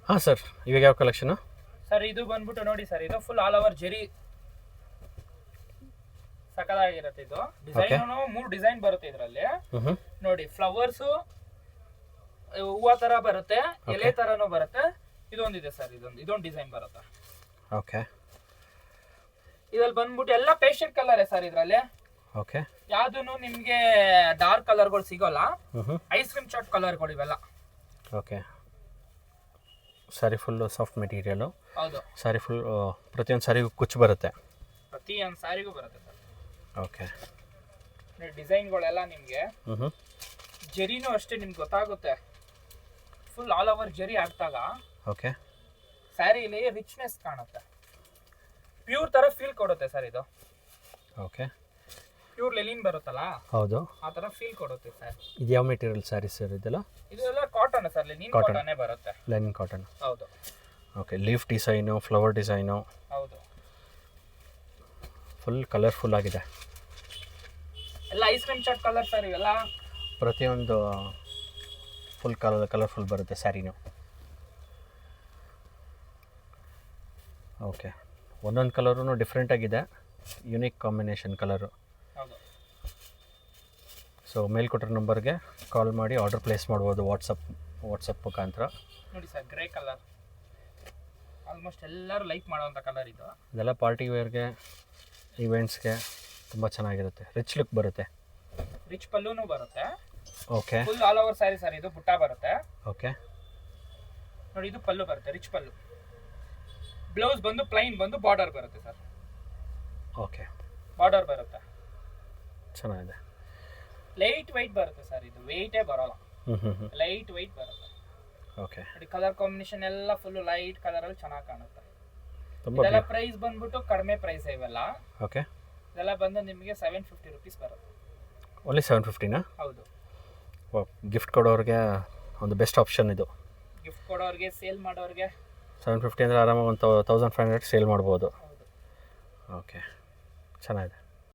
ಹಾಂ ಸರ್, ಇವಾಗ ಯಾವ ಕಲೆಕ್ಷನು? ಸರ್ ಇದು ಬಂದ್ಬಿಟ್ಟು ನೋಡಿ ಸರ್, ಇದು ಫುಲ್ ಆಲ್ ಓವರ್ ಜೆರಿ ಸಕಲಾಗಿರುತ್ತೆ. ಇದು ಡಿಸೈನ್ 3 ಡಿಸೈನ್ ಬರುತ್ತೆ ಇದರಲ್ಲಿ. ನೋಡಿ ಫ್ಲವರ್ಸ್ ಹೂವ ತರ ಬರುತ್ತೆ, ಎಲೆ ತರನು ಬರುತ್ತೆ. ಇದೊಂದಿದೆ ಸರ್, ಇದೊಂದು ಡಿಸೈನ್ ಬರುತ್ತೆ. ಓಕೆ. ಇದ್ರಲ್ಲಿ ಬಂದ್ಬಿಟ್ಟು ಎಲ್ಲ ಪೇಸ್ಟಲ್ ಕಲರ್ ಸರ್ ಇದ್ರಲ್ಲಿ. ಓಕೆ. ಯಾವ್ದು ನಿಮ್ಗೆ ಡಾರ್ಕ್ ಕಲರ್ಗಳು ಸಿಗೋಲ್ಲ. ಐಸ್ ಕ್ರೀಮ್ ಚಾಟ್ ಕಲರ್ಗಳು ಇವೆಲ್ಲ. ಓಕೆ. ಸಾರಿ ಫುಲ್ಲು ಸಾಫ್ಟ್ ಮೆಟೀರಿಯಲು. ಹೌದು. ಸಾರಿ ಫುಲ್ ಪ್ರತಿಯೊಂದು ಸಾರಿಗೂ ಕುಚ್ಚು ಬರುತ್ತೆ. ಪ್ರತಿಯೊಂದು ಸಾರಿಗೂ ಬರುತ್ತೆ ಸರ್. ಓಕೆ. ಡಿಸೈನ್ಗಳೆಲ್ಲ ನಿಮ್ಗೆ ಜೆರಿನೂ ಅಷ್ಟೇ ನಿಮ್ಗೆ ಗೊತ್ತಾಗುತ್ತೆ. ಫುಲ್ ಆಲ್ ಓವರ್ ಜೆರಿ ಆಗ್ತಾಗ ಓಕೆ ಸ್ಯಾರಿಲಿ ರಿಚ್ನೆಸ್ ಕಾಣುತ್ತೆ. ಪ್ಯೂರ್ ತರ ಫೀಲ್ ಕೊಡುತ್ತೆ ಸರ್ ಇದು. ಓಕೆ. ಪ್ಯೂರ್ ಲೆಲಿನ್ ಬರುತ್ತಲ್ಲ, ಹೌದು, ಆ ತರ ಫೀಲ್ ಕೊಡುತ್ತೆ ಸರ್. ಇದು ಯಾವ ಮೆಟೀರಿಯಲ್ ಸ್ಯಾರಿ ಸರ್ ಇದೆಲ್ಲ? ಇದೆಲ್ಲ ಕಾಟನ್ ಸರ್, ಲೆನಿನ್ ಕಾಟನ್ನೇ ಬರುತ್ತೆ. Linen cotton. ಹೌದು. Okay. Leaf design, flower design. ಹೌದು. ಫುಲ್ ಕಲರ್ಫುಲ್ ಆಗಿದೆ. ಎಲ್ಲ ice cream chaat colour sir ಇವೆಲ್ಲ. ಪ್ರತಿಯೊಂದು ಫುಲ್ ಕಲರ್ಫುಲ್ ಬರುತ್ತೆ ಸ್ಯಾರಿನು. ಓಕೆ. ಒಂದೊಂದು ಕಲರೂ ಡಿಫ್ರೆಂಟ್ ಆಗಿದೆ, ಯುನೀಕ್ ಕಾಂಬಿನೇಷನ್ ಕಲರು. ಹೌದು. ಸೊ ಮೇಲ್ಕೊಟ್ಟಿರೋ ನಂಬರ್ಗೆ ಕಾಲ್ ಮಾಡಿ ಆರ್ಡರ್ ಪ್ಲೇಸ್ ಮಾಡ್ಬೋದು ವಾಟ್ಸಪ್ ಮುಖಾಂತರ. ನೋಡಿ ಸರ್, ಗ್ರೇ ಕಲರ್ ಆಲ್ಮೋಸ್ಟ್ ಎಲ್ಲರೂ ಲೈಕ್ ಮಾಡೋವಂಥ ಕಲರ್ ಇದು. ಇದೆಲ್ಲ ಪಾರ್ಟಿ ವೇರ್ಗೆ, ಇವೆಂಟ್ಸ್ಗೆ ತುಂಬ ಚೆನ್ನಾಗಿರುತ್ತೆ. ರಿಚ್ ಲುಕ್ ಬರುತ್ತೆ. ರಿಚ್ ಪಲ್ಲೂನು ಬರುತ್ತೆ. Okay. Full all over sari sir ಇದು. ಬುಟ್ಟ ಬರುತ್ತೆ. ಓಕೆ. ನೋಡಿ ಇದು ಪಲ್ಲು ಬರುತ್ತೆ, ರಿಚ್ ಪಲ್ಲು. ಬ್ಲೌಸ್ ಬಂದು ಪ್ಲೈನ್ ಬಂದು ಬಾರ್ಡರ್ ಬರುತ್ತೆ ಸರ್. ಓಕೆ. ಬಾರ್ಡರ್ ಬರುತ್ತೆ. ಚೆನ್ನಾಗಿದೆ. ಲೈಟ್ ವೈಟ್ ಬರುತ್ತೆ ಸರ್ ಇದು, ವೆಯ್ಟೇ ಬರೋಲ್ಲ. ಲೈಟ್ ವೈಟ್ ಬರುತ್ತೆ. ಓಕೆ. ನೋಡಿ ಕಲರ್ ಕಾಂಬಿನೇಷನ್ ಎಲ್ಲ ಫುಲ್ ಲೈಟ್ ಕಲರ್ ಅಲ್ಲಿ ಚೆನ್ನಾಗಿ ಕಾಣುತ್ತೆ. ತುಂಬ ಇದೆಲ್ಲ ಪ್ರೈಸ್ ಬಂದ್ಬಿಟ್ಟು ಕಡಿಮೆ ಪ್ರೈಸ್ ಇವೆಲ್ಲ. ಓಕೆ. ಇದೆಲ್ಲ ಬಂದು ನಿಮಗೆ 750 rupees ಬರುತ್ತೆ. ಓನ್ಲಿ 750ನಾ? ಹೌದು. ಗಿಫ್ಟ್ ಕೊಡೋರಿಗೆ ಒಂದು ಬೆಸ್ಟ್ ಆಪ್ಷನ್ ಇದು. ಗಿಫ್ಟ್ ಕೊಡೋರಿಗೆ, ಸೇಲ್ ಮಾಡೋರಿಗೆ 750 ಅಂದರೆ ಆರಾಮಾಗಿ ಒಂದು 1500 ಸೇಲ್ ಮಾಡ್ಬೋದು. ಹೌದು. ಓಕೆ, ಚೆನ್ನಾಗಿದೆ.